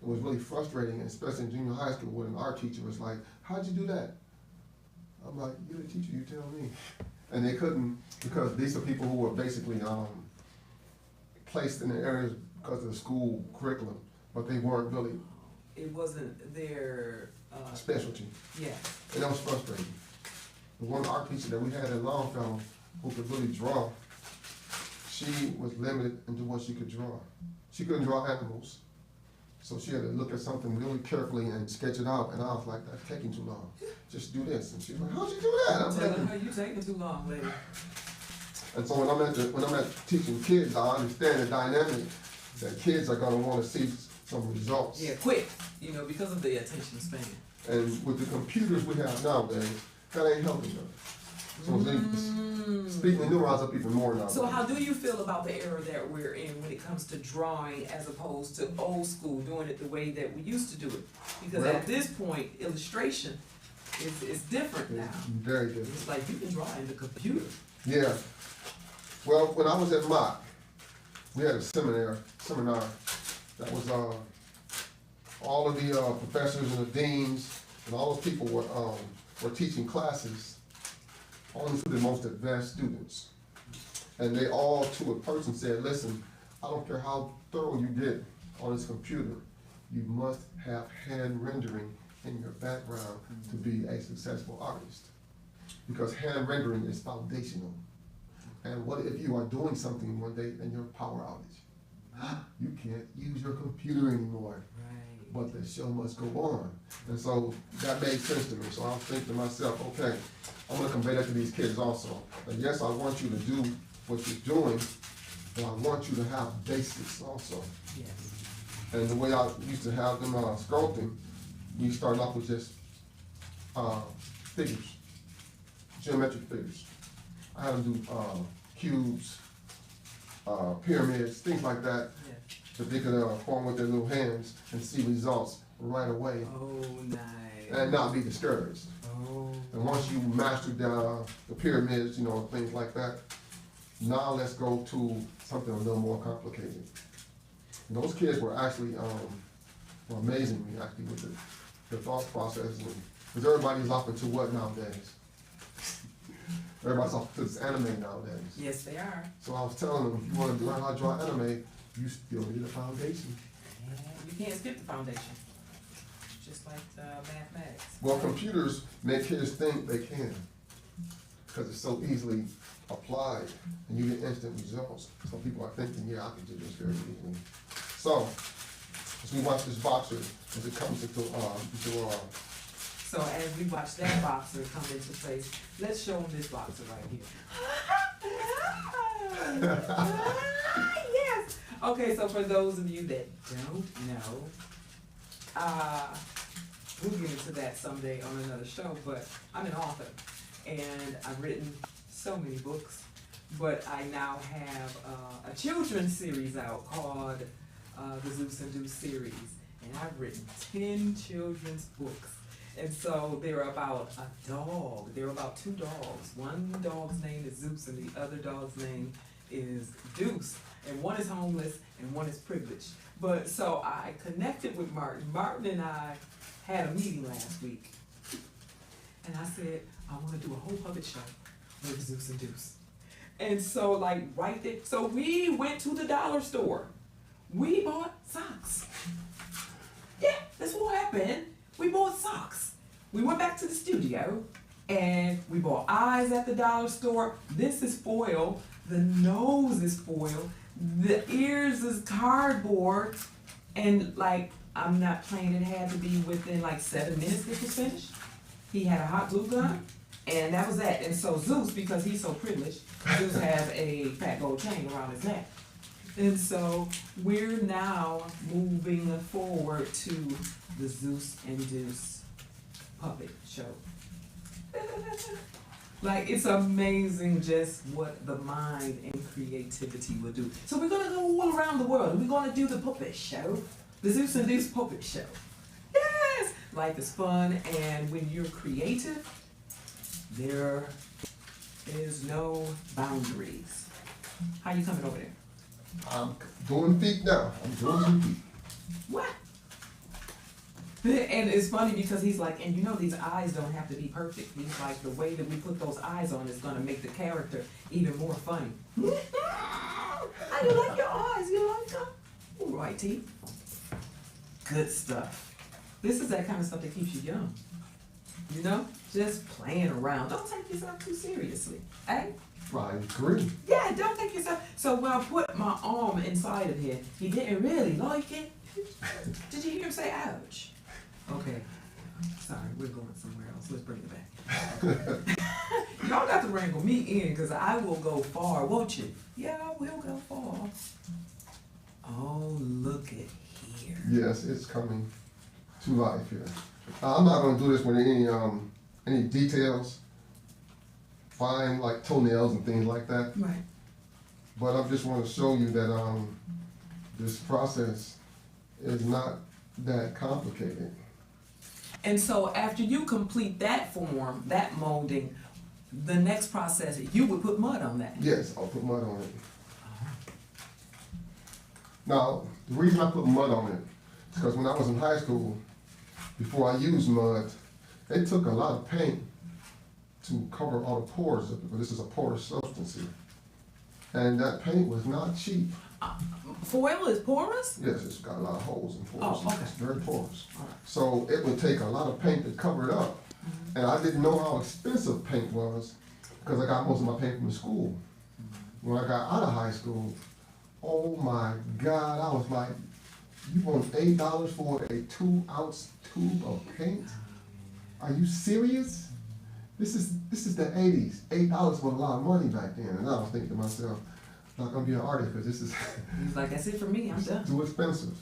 B: It was really frustrating, especially in junior high school when an art teacher was like, how'd you do that? I'm like, you're the teacher, you tell me. And they couldn't, because these are people who were basically placed in the areas because of the school curriculum, but they weren't really.
A: It wasn't their
B: specialty.
A: Yeah.
B: And that was frustrating. The one art teacher that we had at Longfellow who could really draw, she was limited into what she could draw. She couldn't draw animals. So she had to look at something really carefully and sketch it out, and I was like, that's taking too long. Just do this. And she's like, how'd you do that? I'm
A: telling her, you taking too long, lady.
B: And so when I'm at teaching kids, I understand the dynamic that kids are gonna want to see some results.
A: Yeah, quick, because of the attention span.
B: And with the computers we have nowadays, that ain't helping them. So it's speeding the neurons up even more now.
A: So how do you feel about the era that we're in when it comes to drawing as opposed to old school, doing it the way that we used to do it? Because at this point, illustration is different now.
B: Very different.
A: It's like you can draw in the computer.
B: Yeah. Well, when I was at Mott, we had a seminar that was all of the professors and the deans and all those people were teaching classes only to the most advanced students. And they all, to a person, said, listen, I don't care how thorough you get on this computer, you must have hand rendering in your background to be a successful artist. Because hand rendering is foundational. And what if you are doing something one day and your power outage? You can't use your computer anymore. Right. But the show must go on. And so that made sense to me. So I was thinking to myself, okay, I'm gonna convey that to these kids also. And yes, I want you to do what you're doing, but I want you to have basics also.
A: Yes.
B: And the way I used to have them sculpting, we started off with just figures, geometric figures. I had them do cubes, pyramids, things like that,
A: Yeah.
B: that they could form with their little hands and see results right away
A: Oh, nice.
B: and not be discouraged.
A: Oh.
B: And once you mastered the pyramids, you know, things like that, now let's go to something a little more complicated. And those kids were actually were amazing me actually with the thought process, because everybody's off into what nowadays? Everybody's off to this anime nowadays.
A: Yes, they are.
B: So I was telling them, if you want to learn how to draw anime, you still need a foundation.
A: Yeah, you can't skip the foundation. Just like mathematics.
B: Well, computers make kids think they can, because it's so easily applied, and you get instant results. So people are thinking, yeah, I can do this very easily. So, as we watch this boxer, as it comes into
A: So as we watch that boxer come into place, let's show them this boxer right here. Yes. Okay, so for those of you that don't know, we'll get into that someday on another show, but I'm an author and I've written so many books, but I now have a children's series out called the Zeus and Deuce series, and I've written 10 children's books. And so they're about a dog. They're about two dogs. One dog's name is Zeus and the other dog's name is Deuce. And one is homeless and one is privileged. But so I connected with Martin. Martin and I had a meeting last week. And I said, I want to do a whole puppet show with Zeus and Deuce. And so like right there, so we went to the dollar store. We bought socks. Yeah, that's what happened. We bought socks. We went back to the studio and we bought eyes at the dollar store. This is foil. The nose is foil. The ears is cardboard. And like, I'm not playing, it had to be within like 7 minutes this was finished. He had a hot glue gun and that was that. And so Zeus, because he's so privileged, Zeus has a fat gold chain around his neck. And so we're now moving forward to the Zeus and Deuce puppet show. Like, it's amazing just what the mind and creativity will do. So we're gonna go all around the world. We're gonna do the puppet show, the Zeus and Deuce puppet show. Yes! Life is fun, and when you're creative, there is no boundaries. How you coming over there?
B: I'm doing feet now. I'm doing some feet.
A: What? And it's funny because he's like, and you know these eyes don't have to be perfect. He's like, the way that we put those eyes on is gonna make the character even more funny. How you like your eyes? You like them? All right, T. Good stuff. This is that kind of stuff that keeps you young. You know? Just playing around. Don't take yourself too seriously. Eh?
B: I agree.
A: Yeah, don't take yourself. So when I put my arm inside of him, he didn't really like it. Did you hear him say ouch? Okay. Sorry, we're going somewhere else. Let's bring it back. Y'all got to wrangle me in because I will go far, won't you? Yeah, I will go far. Oh, look at here.
B: Yes, it's coming to life here. I'm not going to do this with any details, fine like toenails and things like that.
A: Right.
B: But I just want to show you that this process is not that complicated.
A: And so after you complete that form, that molding, the next process, you would put mud on that.
B: Yes, I'll put mud on it. Now, the reason I put mud on it is because when I was in high school, before I used mud, it took a lot of paint to cover all the pores of it, but this is a porous substance here. And that paint was not cheap.
A: Foil is porous?
B: Yes, it's got a lot of holes and pores.
A: Oh, okay.
B: It's very porous.
A: All right.
B: So it would take a lot of paint to cover it up. And I didn't know how expensive paint was because I got most of my paint from school. When I got out of high school, oh my God, I was like, you want $8 for a 2-ounce tube of paint? Are you serious? This is the 80s. $8 was a lot of money back then. And I was thinking to myself, I'm not gonna be an artist because this is
A: He's like, that's it for me, I'm done.
B: too expensive.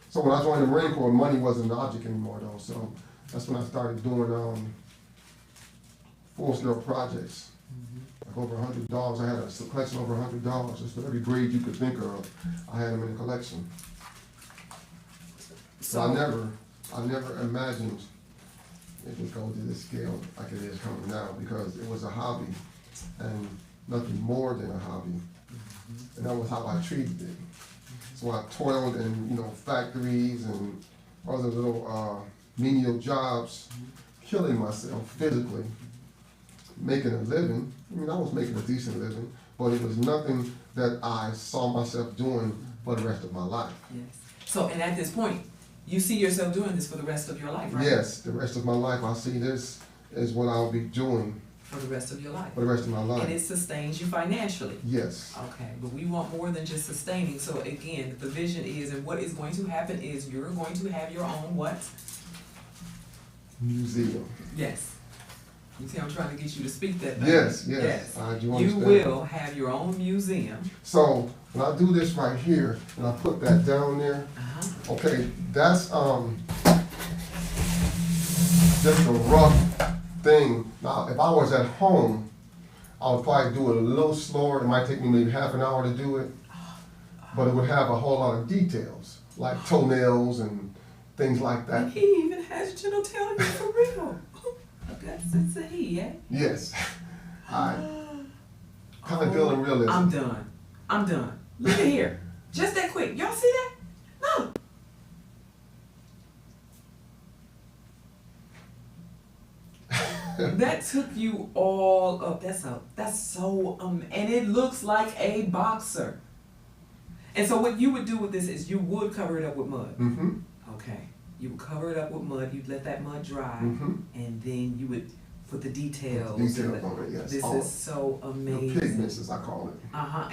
B: So when I joined the Marine Corps, money wasn't an object anymore though. So that's when I started doing full-scale projects. Like over $100. I had a collection over $100. Just for every grade you could think of, I had them in a collection. So I never imagined it would go to this scale like it is coming now, because it was a hobby and nothing more than a hobby. And that was how I treated it. So I toiled in, factories and other little menial jobs, killing myself physically, making a living. I mean, I was making a decent living, but it was nothing that I saw myself doing for the rest of my life.
A: Yes. So, and at this point, you see yourself doing this for the rest of your life, right?
B: Yes, the rest of my life, I see this as what I'll be doing
A: For the rest of your life.
B: for the rest of my life.
A: And it sustains you financially.
B: Yes.
A: Okay, but we want more than just sustaining. So again, the vision is, and what is going to happen is you're going to have your own what?
B: Museum.
A: Yes. You see, I'm trying to get you to speak that.
B: Yes. I do
A: You
B: understand.
A: will have your own museum.
B: So when I do this right here, and I put that down there, okay, that's just a rough thing. Now, if I was at home, I would probably do it a little slower. It might take me maybe half an hour to do it, but it would have a whole lot of details, like toenails and things like
A: And
B: that.
A: he even has Janell Taylor for real. That's a he, eh?
B: Yes. I kind of feeling realism.
A: I'm done. Look at here. Just that quick. Y'all see that? No. That took you all up. That's so and it looks like a boxer. And so what you would do with this is you would cover it up with mud.
B: Mm-hmm.
A: Okay. You would cover it up with mud. You'd let that mud dry,
B: Mm-hmm.
A: and then you would put the details.
B: Details on it, yes.
A: This
B: All
A: is so
B: the
A: amazing.
B: pigments, as I call it.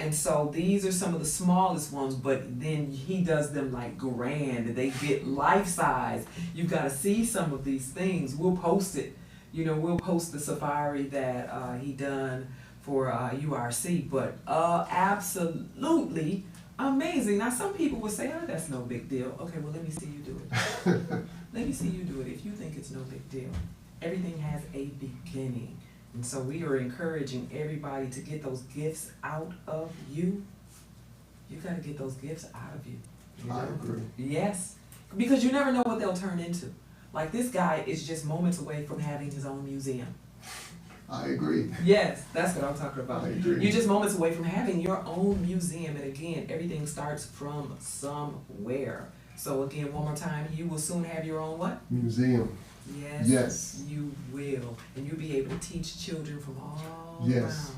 A: And so these are some of the smallest ones, but then he does them like grand. They get life size. You got to see some of these things. We'll post it. We'll post the safari that he done for URC, but absolutely amazing. Now some people would say, oh, that's no big deal. Okay, well let me see you do it. Let me see you do it if you think it's no big deal. Everything has a beginning. And so we are encouraging everybody to get those gifts out of you. You got to get those gifts out of you.
B: I agree.
A: Yes. Because you never know what they'll turn into. Like this guy is just moments away from having his own museum.
B: I agree.
A: Yes, that's what I'm talking about.
B: I agree.
A: You're just moments away from having your own museum. And again, everything starts from somewhere. So again, one more time, you will soon have your own what?
B: Museum.
A: Yes.
B: Yes.
A: You will. And you'll be able to teach children from all
B: Yes.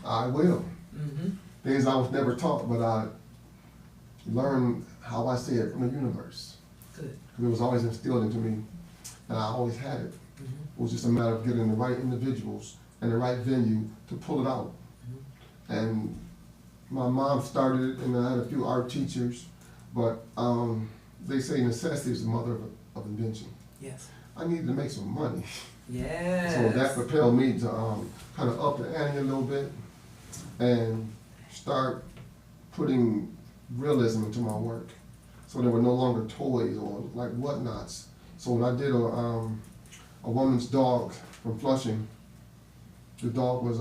A: around.
B: I will.
A: Mm-hmm.
B: Things I was never taught, but I learned how I see it from the universe.
A: Good.
B: It was always instilled into me, and I always had it.
A: Mm-hmm.
B: It was just a matter of getting the right individuals and the right venue to pull it out. And my mom started it, and I had a few art teachers, but they say necessity is the mother of invention.
A: Yes.
B: I needed to make some money.
A: Yes.
B: So that propelled me to kind of up the ante a little bit and start putting realism into my work. So there were no longer toys or like whatnots. So when I did a woman's dog from Flushing, the dog was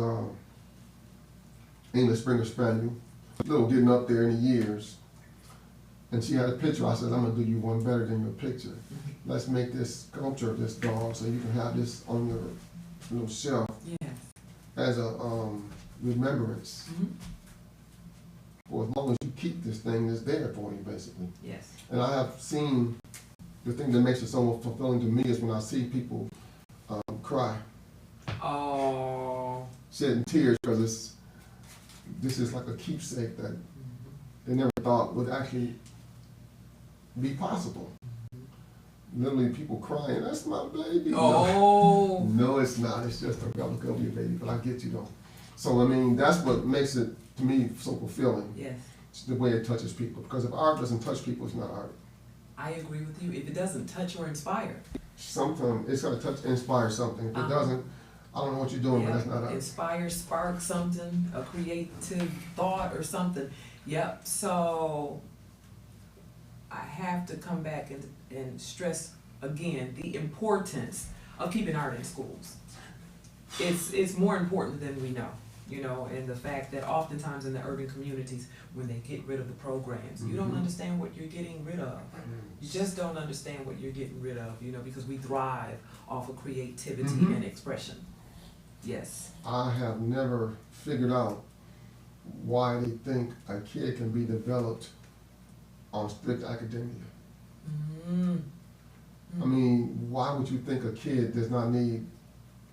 B: English Springer Spaniel, little getting up there in the years. And she had a picture. I said, I'm gonna do you one better than your picture. Let's make this sculpture of this dog so you can have this on your little shelf
A: Yes.
B: as a remembrance.
A: Mm-hmm.
B: For as long as you keep this thing, it's there for you, basically.
A: Yes.
B: And I have seen the thing that makes it so fulfilling to me is when I see people cry,
A: Oh.
B: shedding tears, because this is like a keepsake that they never thought would actually be possible. Literally people crying, that's my baby.
A: Oh.
B: No, it's not. It's just a replica of your baby, but I get you though. So, I mean, that's what makes it, to me, so fulfilling.
A: Yes.
B: It's the way it touches people. Because if art doesn't touch people, it's not art.
A: I agree with you. If it doesn't touch or inspire.
B: Sometimes it's got to touch, inspire something. If it doesn't, I don't know what you're doing, but that's not art.
A: Inspire, spark something, a creative thought or something. Yep. So I have to come back and stress again the importance of keeping art in schools. It's more important than we know, you know, and the fact that oftentimes in the urban communities, when they get rid of the programs, you don't understand what you're getting rid of. You just don't understand what you're getting rid of, you know, because we thrive off of creativity and expression. Yes.
B: I have never figured out why they think a kid can be developed on strict academia. I mean, why would you think a kid does not need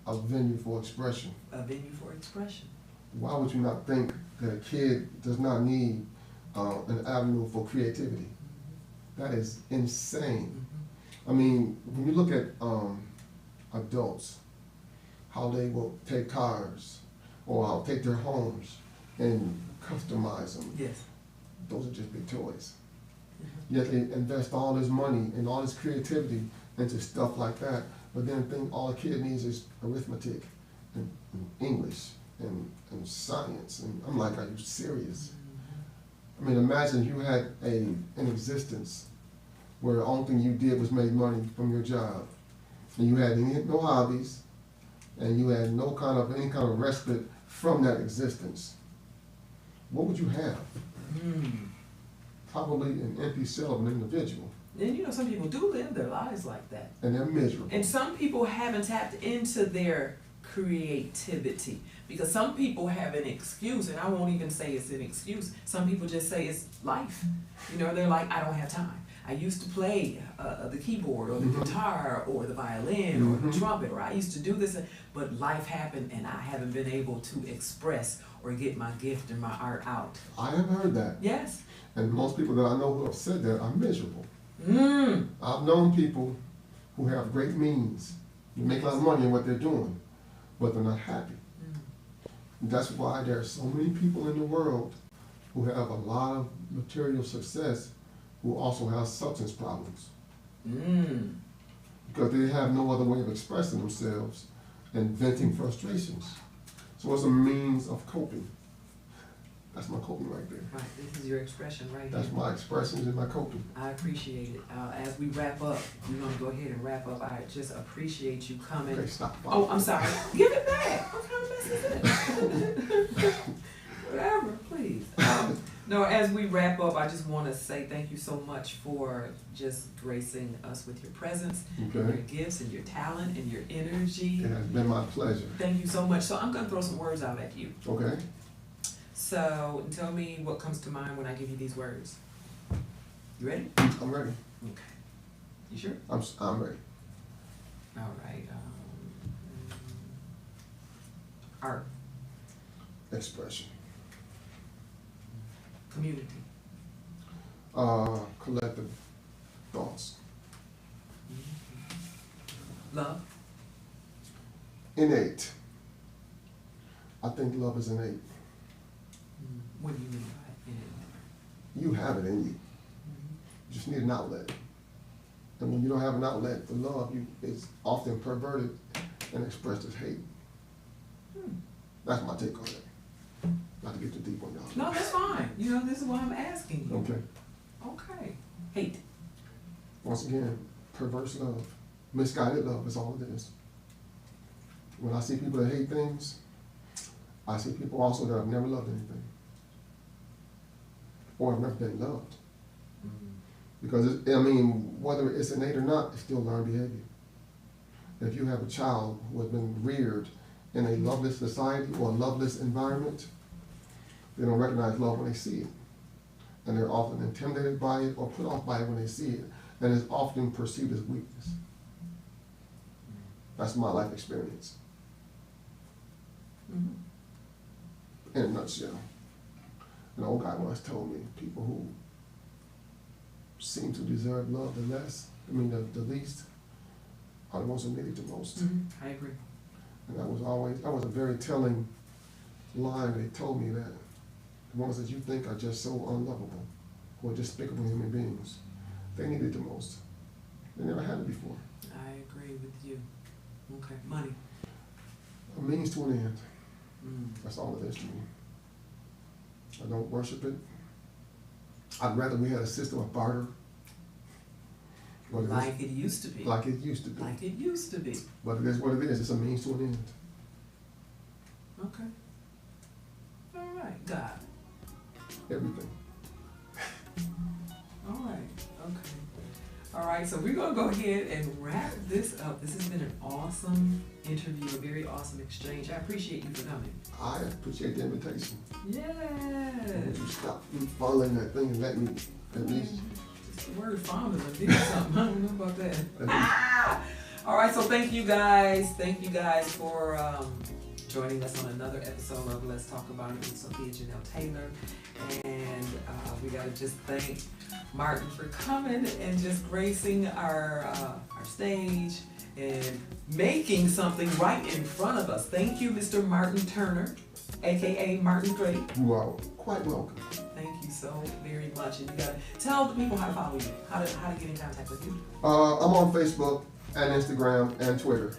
B: a venue for expression?
A: A venue for expression.
B: Why would you not think that a kid does not need an avenue for creativity? That is insane. I mean, when you look at adults, how they will take cars or how take their homes and customize them.
A: Yes.
B: Those are just big toys. Yet they invest all this money and all this creativity into stuff like that, but then think all a kid needs is arithmetic and English and science. And I'm like, are you serious? I mean, imagine you had an existence where the only thing you did was make money from your job, and you had no hobbies, and you had any kind of respite from that existence. What would you have? Probably an empty shell of an individual.
A: And you know, some people do live their lives like that.
B: And they're miserable.
A: And some people haven't tapped into their creativity, because some people have an excuse, and I won't even say it's an excuse. Some people just say it's life. You know, they're like, I don't have time. I used to play the keyboard or the guitar or the violin or the trumpet, or I used to do this, but life happened and I haven't been able to express or get my gift and my art out.
B: I have heard that.
A: Yes.
B: And most people that I know who have said that are miserable. I've known people who have great means, who make a lot of money in what they're doing, but they're not happy. That's why there are so many people in the world who have a lot of material success who also have substance problems. Because they have no other way of expressing themselves and venting frustrations. So it's a means of coping. That's my coping right there.
A: Right, this is your expression right
B: That's
A: here.
B: my expressions and my coping.
A: I appreciate it. As we wrap up, we're gonna go ahead and wrap up. I just appreciate you coming.
B: Okay, stop.
A: Oh, I'm sorry. Give it back. What kind of mess is that? Whatever, please. No, as we wrap up, I just want to say thank you so much for just gracing us with your presence, and your gifts, and your talent, and your energy.
B: It has been my pleasure.
A: Thank you so much. So I'm gonna throw some words out at you.
B: Okay.
A: So tell me what comes to mind when I give you these words. You ready?
B: I'm ready.
A: Okay. You sure?
B: I'm ready.
A: All right. Art.
B: Expression.
A: Community.
B: Collective thoughts.
A: Love.
B: Innate. I think love is innate.
A: What do you mean by innate?
B: You have it in you. You just need an outlet. And when you don't have an outlet for love, it's often perverted and expressed as hate. That's my take on it. Not to get too deep on y'all.
A: No, that's fine. You know, this is why I'm asking you.
B: Okay.
A: Okay. Hate.
B: Once again, perverse love. Misguided love is all it is. When I see people that hate things, I see people also that have never loved anything. Or have never been loved. Because, whether it's innate or not, it's still learned behavior. If you have a child who has been reared in a loveless society or a loveless environment, they don't recognize love when they see it. And they're often intimidated by it or put off by it when they see it. And it's often perceived as weakness. That's my life experience. In a nutshell. An old guy once told me, people who seem to deserve love the least, are the ones who need it the most.
A: I agree.
B: And that was a very telling line. They told me that the ones that you think are just so unlovable, or despicable human beings, they need it the most. They never had it before.
A: I agree with you. Okay. Money.
B: A means to an end. That's all it is to me. I don't worship it. I'd rather we had a system of barter What it is.
A: Like it used to be.
B: Like it used to be.
A: Like it used to be.
B: But it is what it is. It's a means to an end.
A: Okay. All right, God.
B: Everything.
A: All right, okay. All right, so we're going to go ahead and wrap this up. This has been an awesome interview, a very awesome exchange. I appreciate you for coming.
B: I appreciate the invitation.
A: Yes.
B: Would you stop following that thing and let me at least?
A: Just the word fondling did something. I don't know about that.
B: At least.
A: All right, so thank you guys. Thank you guys for joining us on another episode of Let's Talk About It with Sophia Janell Taylor. And we got to just thank Martin for coming and just gracing our stage and making something right in front of us. Thank you, Mr. Martin Turner, aka Martin Drake.
B: You are quite welcome.
A: Thank you so very much. And you gotta tell the people how to follow you, how to get in contact with you.
B: I'm on Facebook and Instagram and Twitter.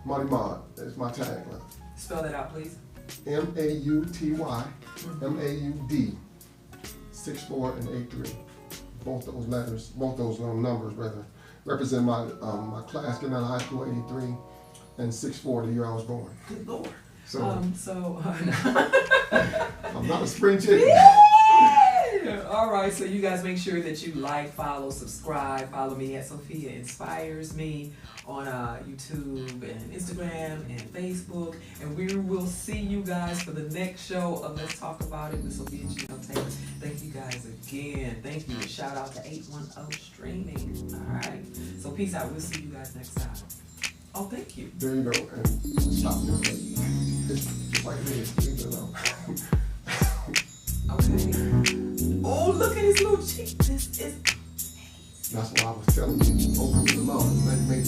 B: Money Mod, that's my tagline.
A: Spell that out, please.
B: MAUTY MAUD 64 and 83. Both those letters, both those numbers rather, represent my my class getting out of high school, 83, and 64, the year I was born.
A: Good Lord.
B: So
A: I'm
B: not a spring chicken.
A: All right, so you guys make sure that you like, follow, subscribe. Follow me at Sophia Inspires Me on YouTube and Instagram and Facebook. And we will see you guys for the next show of Let's Talk About It with Sophia Janell Taylor. Thank you guys again. Thank you. Shout out to 810 Streaming. All right. So peace out. We'll see you guys next time. Oh, thank you.
B: There you go. And stop doing it. It's just like it is. Leave it alone.
A: Okay. Oh, look at his little cheek. This is.
B: That's why I was telling you, open your mouth and make